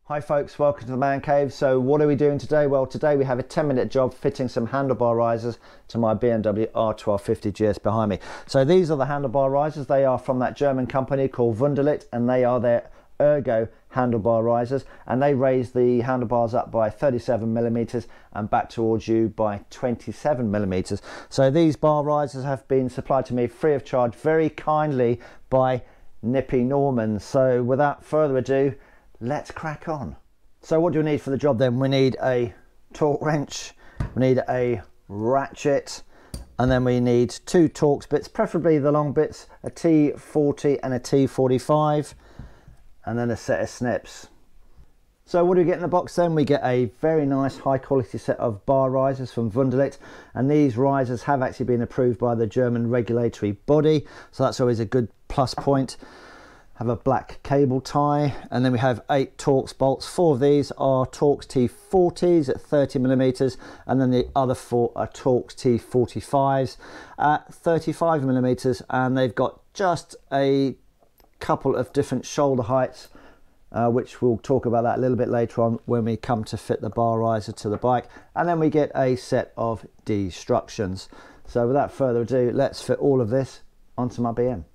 Hi folks, welcome to the Man Cave. So what are we doing today? Well, today we have a 10-minute job fitting some handlebar risers to my BMW R1250GS behind me. So these are the handlebar risers. They are from that German company called Wunderlich, and they are their ergo handlebar risers, and they raise the handlebars up by 37mm and back towards you by 27mm. So these bar risers have been supplied to me free of charge very kindly by Nippy Normans. So without further ado, let's crack on. So what do we need for the job then? We need a torque wrench, we need a ratchet, and then we need two Torx bits, preferably the long bits, a T40 and a T45, and then a set of snips. So what do we get in the box then? We get a very nice high quality set of bar risers from Wunderlich, and these risers have actually been approved by the German regulatory body, so that's always a good plus point. Have a black cable tie, and then we have 8 Torx bolts. 4 of these are Torx T40s at 30mm, and then the other 4 are Torx T45s at 35mm, and they've got just a couple of different shoulder heights, which we'll talk about that a little bit later on when we come to fit the bar riser to the bike. And then we get a set of destructions. So without further ado, let's fit all of this onto my BM.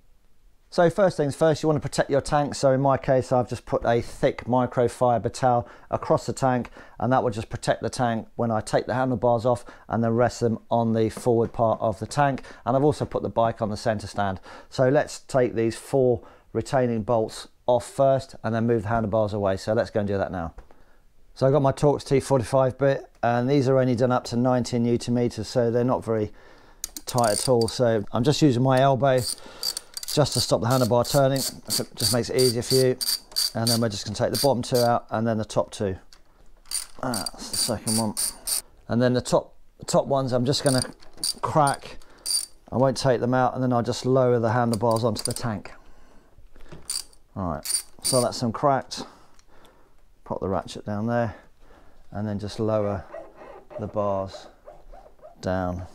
So first things first, you want to protect your tank. So in my case, I've just put a thick microfiber towel across the tank, and that will just protect the tank when I take the handlebars off and then rest them on the forward part of the tank. And I've also put the bike on the center stand. So let's take these 4 retaining bolts off first and then move the handlebars away. So let's go and do that now. So I've got my Torx T45 bit, and these are only done up to 19 Nm, so they're not very tight at all. So I'm just using my elbow just to stop the handlebar turning. It just makes it easier for you. And then we're just going to take the bottom 2 out and then the top 2. That's the second one. And then the top ones I'm just going to crack. I won't take them out, and then I'll just lower the handlebars onto the tank. Alright, so that's them cracked. Pop the ratchet down there and then just lower the bars down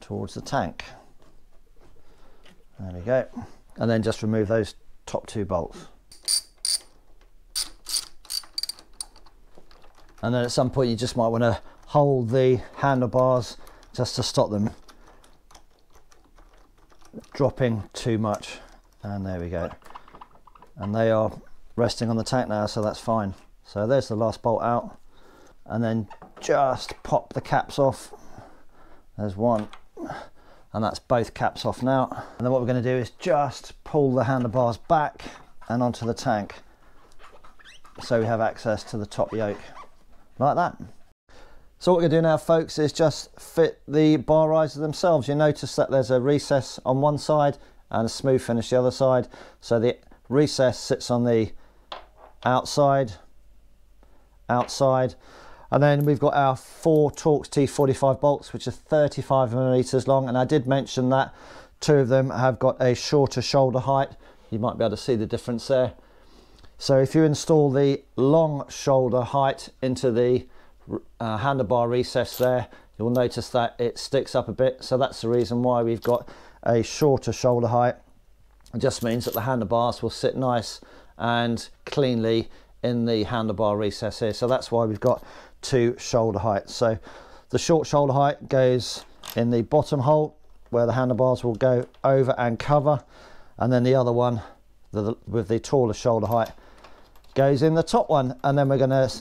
towards the tank. There we go. And then just remove those top 2 bolts. And then at some point you just might want to hold the handlebars just to stop them dropping too much. And there we go. And they are resting on the tank now, so that's fine. So there's the last bolt out. And then just pop the caps off. There's one. And that's both caps off now. And then what we're going to do is just pull the handlebars back and onto the tank, so we have access to the top yoke, like that. So what we're going to do now, folks, is just fit the bar risers themselves. You notice that there's a recess on one side and a smooth finish the other side. So the recess sits on the outside, and then we've got our 4 Torx T45 bolts, which are 35mm long, and I did mention that 2 of them have got a shorter shoulder height. You might be able to see the difference there. So if you install the long shoulder height into the handlebar recess there, you'll notice that it sticks up a bit. So that's the reason why we've got a shorter shoulder height. It just means that the handlebars will sit nice and cleanly in the handlebar recess here. So that's why we've got 2 shoulder heights. So the short shoulder height goes in the bottom hole where the handlebars will go over and cover, and then the other one with the taller shoulder height goes in the top one. And then we're going to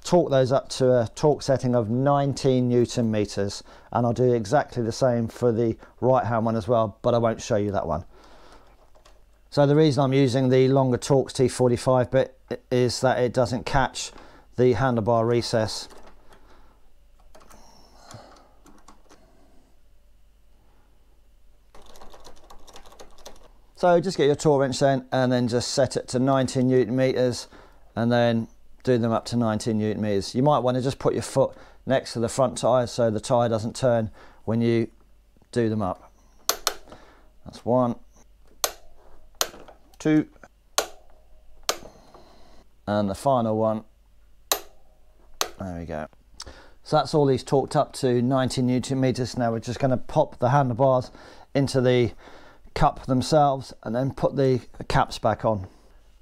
torque those up to a torque setting of 19 Nm, and I'll do exactly the same for the right hand one as well, but I won't show you that one. So the reason I'm using the longer Torx T45 bit is that it doesn't catch the handlebar recess. So just get your torque wrench then, and then just set it to 19 Nm, and then do them up to 19 Nm. You might want to just put your foot next to the front tyre so the tyre doesn't turn when you do them up. That's 1, 2, and the final one. There we go. So that's all these torqued up to 90 Nm. Now we're just going to pop the handlebars into the cup themselves and then put the caps back on.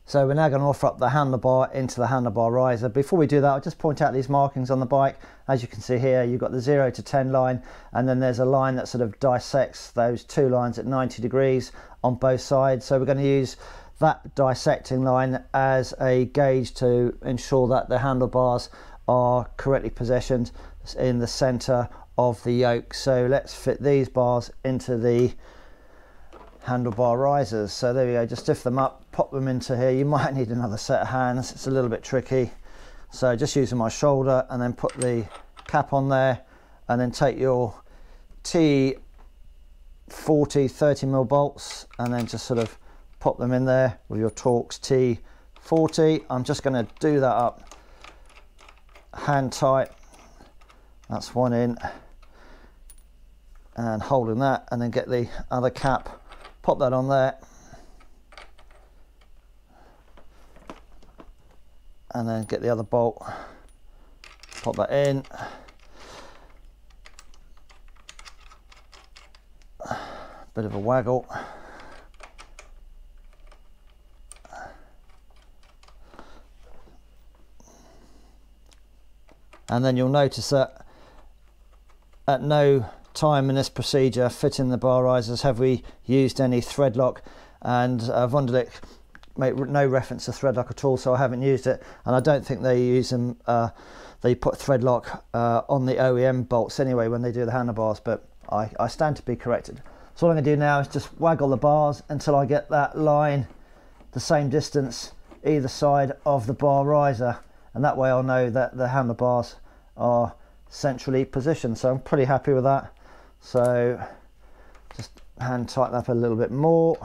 So we're now going to offer up the handlebar into the handlebar riser. Before we do that, I'll just point out these markings on the bike. As you can see here, you've got the 0 to 10 line, and then there's a line that sort of dissects those two lines at 90 degrees on both sides. So we're going to use that dissecting line as a gauge to ensure that the handlebars are correctly positioned in the center of the yoke. So let's fit these bars into the handlebar risers. So there we go, just stiff them up, pop them into here. You might need another set of hands, it's a little bit tricky. So just using my shoulder, and then put the cap on there, and then take your T40 30mm bolts, and then just sort of pop them in there with your Torx T40. I'm just going to do that up hand tight. That's one in, and holding that, and then get the other cap, pop that on there, and then get the other bolt, pop that in, bit of a waggle, and then you'll notice that at no time in this procedure fitting the bar risers have we used any thread lock, and Wunderlich make no reference to thread lock at all, so I haven't used it, and I don't think they use them, they put thread lock on the OEM bolts anyway when they do the handlebars, but I stand to be corrected. So what I'm going to do now is just waggle the bars until I get that line the same distance either side of the bar riser, and that way I'll know that the handlebars are centrally positioned. So I'm pretty happy with that. So just hand tighten up a little bit more,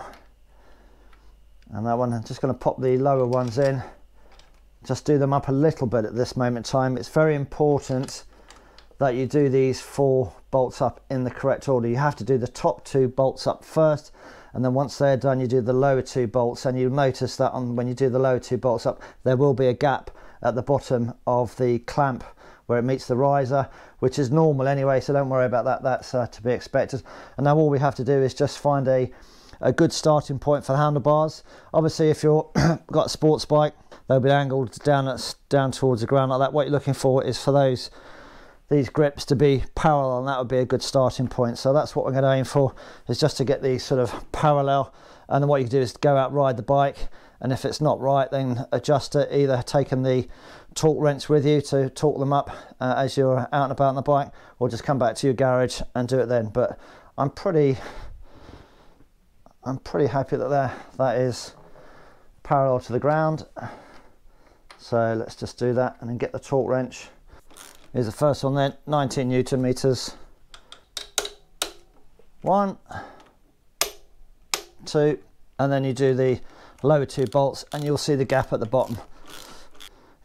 and that one I'm just going to pop the lower ones in, just do them up a little bit at this moment in time. It's very important that you do these 4 bolts up in the correct order. You have to do the top 2 bolts up first, and then once they're done you do the lower 2 bolts, and you'll notice that when you do the lower 2 bolts up there will be a gap at the bottom of the clamp where it meets the riser, which is normal anyway, so don't worry about that, that's to be expected. And now all we have to do is just find a good starting point for the handlebars. Obviously if you've got a sports bike, they'll be angled down towards the ground like that. What you're looking for is for these grips to be parallel, and that would be a good starting point. So that's what we're going to aim for, is just to get these sort of parallel, and then what you can do is go out, ride the bike, and if it's not right then adjust it, either taking the torque wrench with you to torque them up as you're out and about on the bike, or just come back to your garage and do it then. But I'm pretty happy that that is parallel to the ground. So let's just do that and then get the torque wrench. Here's the first one then, 19 Newton meters. 1, 2, and then you do the lower 2 bolts, and you'll see the gap at the bottom.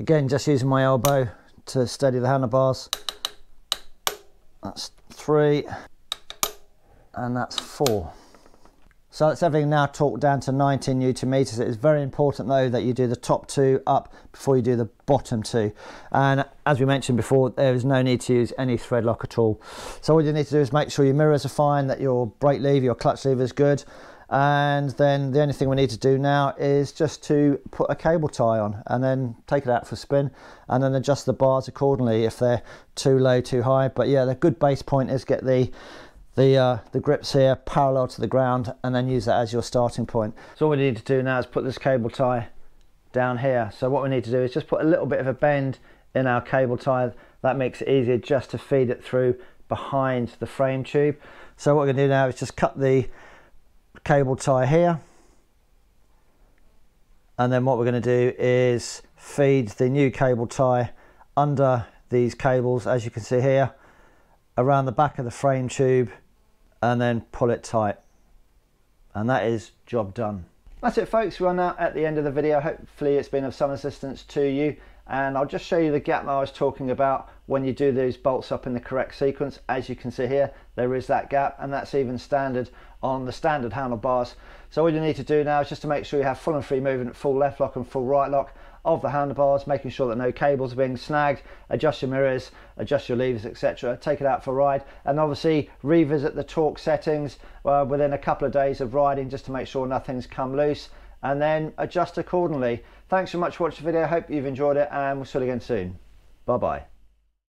Again, just using my elbow to steady the handlebars. That's 3, and that's 4. So that's everything now torqued down to 19 Newton meters. It is very important though that you do the top 2 up before you do the bottom 2. And as we mentioned before, there is no need to use any thread lock at all. So all you need to do is make sure your mirrors are fine, that your brake lever, your clutch lever is good. And then the only thing we need to do now is just to put a cable tie on, and then take it out for a spin, and then adjust the bars accordingly if they're too low, too high. But yeah, the good base point is get the grips here parallel to the ground, and then use that as your starting point. So all we need to do now is put this cable tie down here. So what we need to do is just put a little bit of a bend in our cable tie. That makes it easier just to feed it through behind the frame tube. So what we're going to do now is just cut the cable tie here, and then what we're going to do is feed the new cable tie under these cables, as you can see here, around the back of the frame tube, and then pull it tight, and that is job done. That's it folks, we are now at the end of the video. Hopefully it's been of some assistance to you, and I'll just show you the gap that I was talking about when you do those bolts up in the correct sequence. As you can see here, there is that gap, and that's even standard on the standard handlebars. So all you need to do now is just to make sure you have full and free movement, full left lock and full right lock of the handlebars, making sure that no cables are being snagged, adjust your mirrors, adjust your levers, etc. Take it out for a ride, and obviously revisit the torque settings within a couple of days of riding, just to make sure nothing's come loose. and then adjust accordingly. Thanks so much for watching the video. Hope you've enjoyed it, and we'll see you again soon. Bye bye.